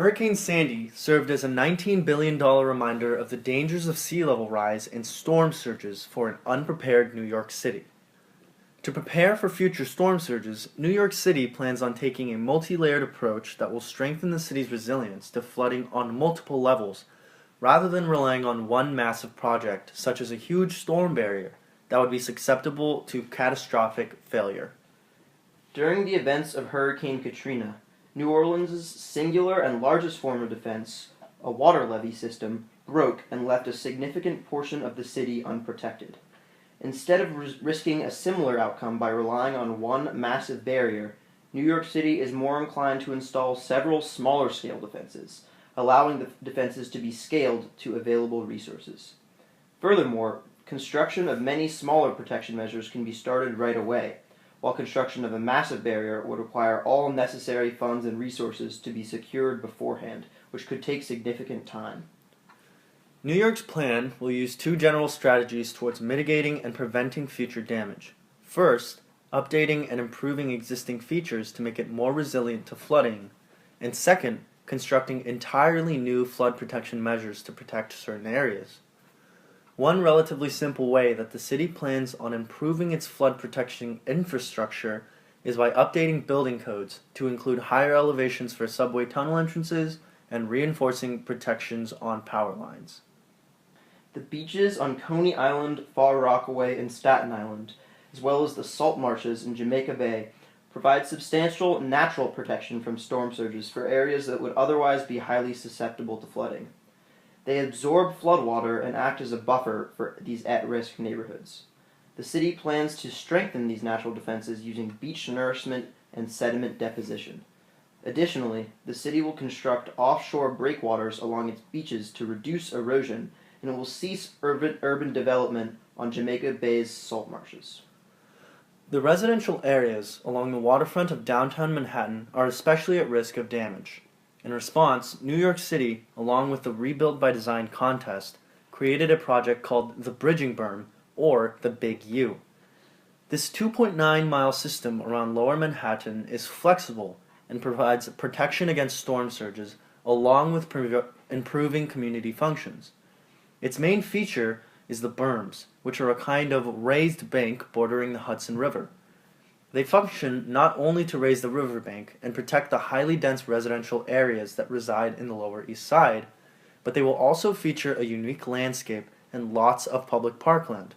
Hurricane Sandy served as a $19 billion reminder of the dangers of sea level rise and storm surges for an unprepared New York City. To prepare for future storm surges, New York City plans on taking a multi-layered approach that will strengthen the city's resilience to flooding on multiple levels, rather than relying on one massive project, such as a huge storm barrier, that would be susceptible to catastrophic failure. During the events of Hurricane Katrina, New Orleans' singular and largest form of defense, a water levee system, broke and left a significant portion of the city unprotected. Instead of risking a similar outcome by relying on one massive barrier, New York City is more inclined to install several smaller-scale defenses, allowing the defenses to be scaled to available resources. Furthermore, construction of many smaller protection measures can be started right away, while construction of a massive barrier would require all necessary funds and resources to be secured beforehand, which could take significant time. New York's plan will use two general strategies towards mitigating and preventing future damage. First, updating and improving existing features to make it more resilient to flooding, and second, constructing entirely new flood protection measures to protect certain areas. One relatively simple way that the city plans on improving its flood protection infrastructure is by updating building codes to include higher elevations for subway tunnel entrances and reinforcing protections on power lines. The beaches on Coney Island, Far Rockaway, and Staten Island, as well as the salt marshes in Jamaica Bay, provide substantial natural protection from storm surges for areas that would otherwise be highly susceptible to flooding. They absorb floodwater and act as a buffer for these at-risk neighborhoods. The city plans to strengthen these natural defenses using beach nourishment and sediment deposition. Additionally, the city will construct offshore breakwaters along its beaches to reduce erosion, and it will cease urban development on Jamaica Bay's salt marshes. The residential areas along the waterfront of downtown Manhattan are especially at risk of damage. In response, New York City, along with the Rebuild by Design contest, created a project called the Bridging Berm, or the Big U. This 2.9-mile system around Lower Manhattan is flexible and provides protection against storm surges, along with improving community functions. Its main feature is the berms, which are a kind of raised bank bordering the Hudson River. They function not only to raise the riverbank and protect the highly dense residential areas that reside in the Lower East Side, but they will also feature a unique landscape and lots of public parkland,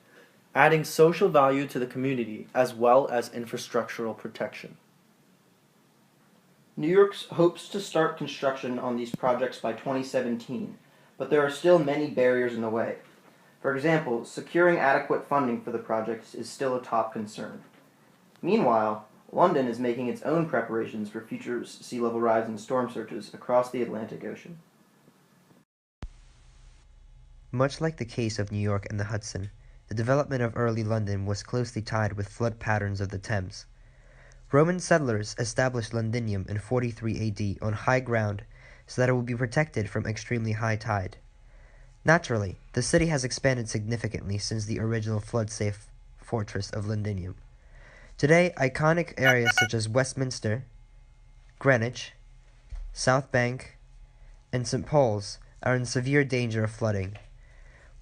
adding social value to the community as well as infrastructural protection. New York hopes to start construction on these projects by 2017, but there are still many barriers in the way. For example, securing adequate funding for the projects is still a top concern. Meanwhile, London is making its own preparations for future sea level rise and storm surges across the Atlantic Ocean. Much like the case of New York and the Hudson, the development of early London was closely tied with flood patterns of the Thames. Roman settlers established Londinium in 43 AD on high ground so that it would be protected from extremely high tide. Naturally, the city has expanded significantly since the original flood-safe fortress of Londinium. Today, iconic areas such as Westminster, Greenwich, South Bank, and St. Paul's are in severe danger of flooding.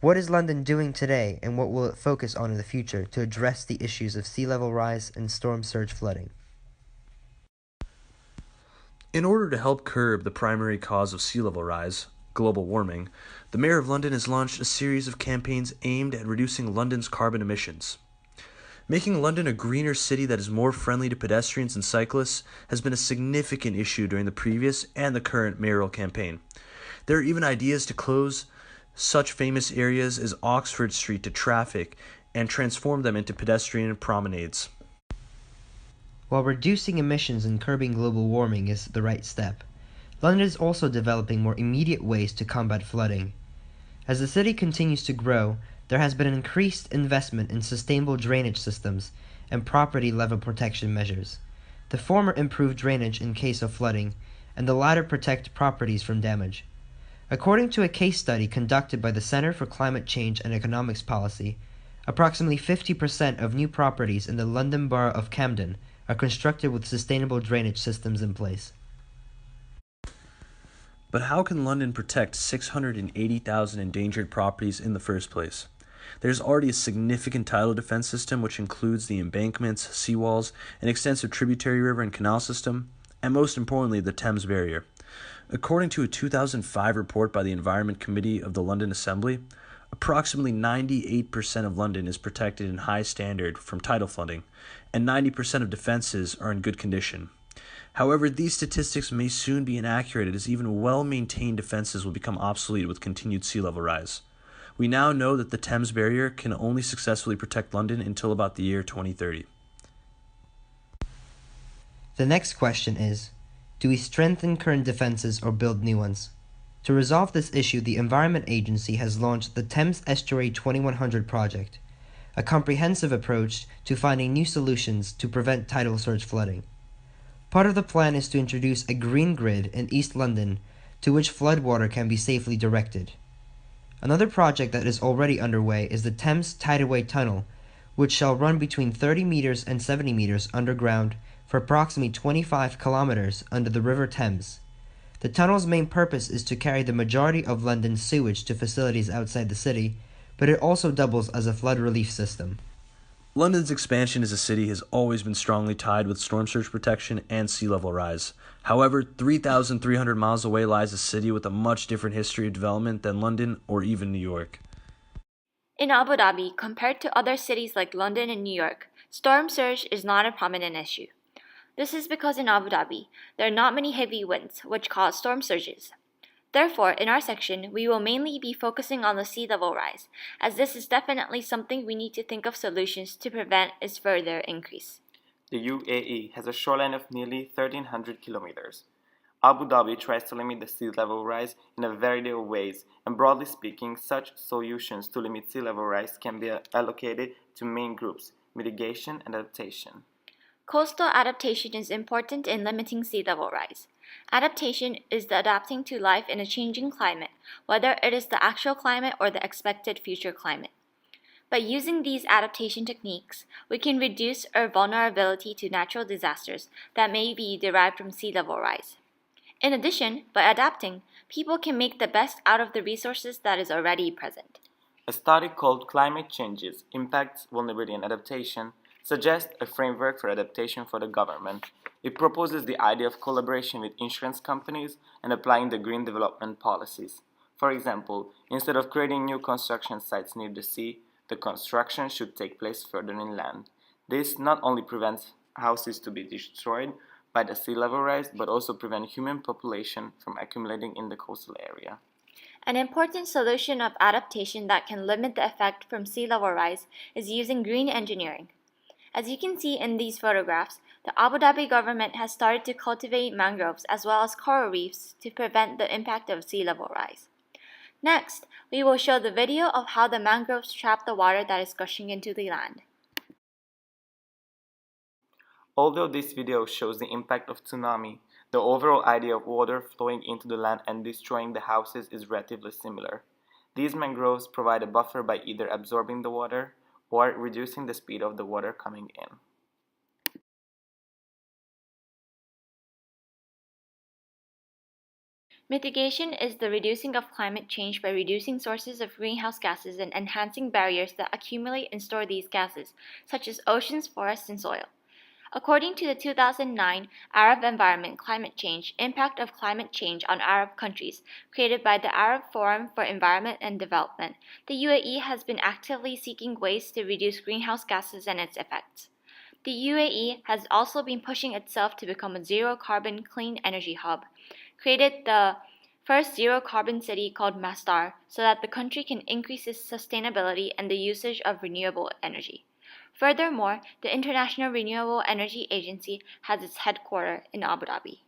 What is London doing today, and what will it focus on in the future to address the issues of sea level rise and storm surge flooding? In order to help curb the primary cause of sea level rise, global warming, the Mayor of London has launched a series of campaigns aimed at reducing London's carbon emissions. Making London a greener city that is more friendly to pedestrians and cyclists has been a significant issue during the previous and the current mayoral campaign. There are even ideas to close such famous areas as Oxford Street to traffic and transform them into pedestrian promenades. While reducing emissions and curbing global warming is the right step, London is also developing more immediate ways to combat flooding. As the city continues to grow, there has been an increased investment in sustainable drainage systems and property level protection measures. The former improve drainage in case of flooding, and the latter protect properties from damage. According to a case study conducted by the Center for Climate Change and Economics Policy, approximately 50% of new properties in the London Borough of Camden are constructed with sustainable drainage systems in place. But how can London protect 680,000 endangered properties in the first place? There's already a significant tidal defense system which includes the embankments, seawalls, an extensive tributary river and canal system, and most importantly, the Thames Barrier. According to a 2005 report by the Environment Committee of the London Assembly, approximately 98% of London is protected in high standard from tidal flooding, and 90% of defenses are in good condition. However, these statistics may soon be inaccurate as even well-maintained defenses will become obsolete with continued sea level rise. We now know that the Thames Barrier can only successfully protect London until about the year 2030. The next question is, do we strengthen current defenses or build new ones? To resolve this issue, the Environment Agency has launched the Thames Estuary 2100 project, a comprehensive approach to finding new solutions to prevent tidal surge flooding. Part of the plan is to introduce a green grid in East London to which floodwater can be safely directed. Another project that is already underway is the Thames Tideway Tunnel, which shall run between 30 meters and 70 meters underground for approximately 25 kilometers under the River Thames. The tunnel's main purpose is to carry the majority of London's sewage to facilities outside the city, but it also doubles as a flood relief system. London's expansion as a city has always been strongly tied with storm surge protection and sea level rise. However, 3,300 miles away lies a city with a much different history of development than London or even New York. In Abu Dhabi, compared to other cities like London and New York, storm surge is not a prominent issue. This is because in Abu Dhabi, there are not many heavy winds, which cause storm surges. Therefore, in our section, we will mainly be focusing on the sea level rise, as this is definitely something we need to think of solutions to prevent its further increase. The UAE has a shoreline of nearly 1,300 kilometers. Abu Dhabi tries to limit the sea level rise in a variety of ways, and broadly speaking, such solutions to limit sea level rise can be allocated to main groups: mitigation and adaptation. Coastal adaptation is important in limiting sea level rise. Adaptation is the adapting to life in a changing climate, whether it is the actual climate or the expected future climate. By using these adaptation techniques, we can reduce our vulnerability to natural disasters that may be derived from sea level rise. In addition, by adapting, people can make the best out of the resources that is already present. A study called Climate Changes, Impacts, Vulnerability and Adaptation suggests a framework for adaptation for the government. It proposes the idea of collaboration with insurance companies and applying the green development policies. For example, instead of creating new construction sites near the sea, the construction should take place further inland. This not only prevents houses to be destroyed by the sea level rise, but also prevent human population from accumulating in the coastal area. An important solution of adaptation that can limit the effect from sea level rise is using green engineering. As you can see in these photographs, the Abu Dhabi government has started to cultivate mangroves as well as coral reefs to prevent the impact of sea level rise. Next, we will show the video of how the mangroves trap the water that is gushing into the land. Although this video shows the impact of tsunami, the overall idea of water flowing into the land and destroying the houses is relatively similar. These mangroves provide a buffer by either absorbing the water or reducing the speed of the water coming in. Mitigation is the reducing of climate change by reducing sources of greenhouse gases and enhancing barriers that accumulate and store these gases, such as oceans, forests, and soil. According to the 2009 Arab Environment Climate Change Impact of Climate Change on Arab Countries, created by the Arab Forum for Environment and Development, the UAE has been actively seeking ways to reduce greenhouse gases and its effects. The UAE has also been pushing itself to become a zero-carbon clean energy hub, created the first zero-carbon city called Masdar so that the country can increase its sustainability and the usage of renewable energy. Furthermore, the International Renewable Energy Agency has its headquarters in Abu Dhabi.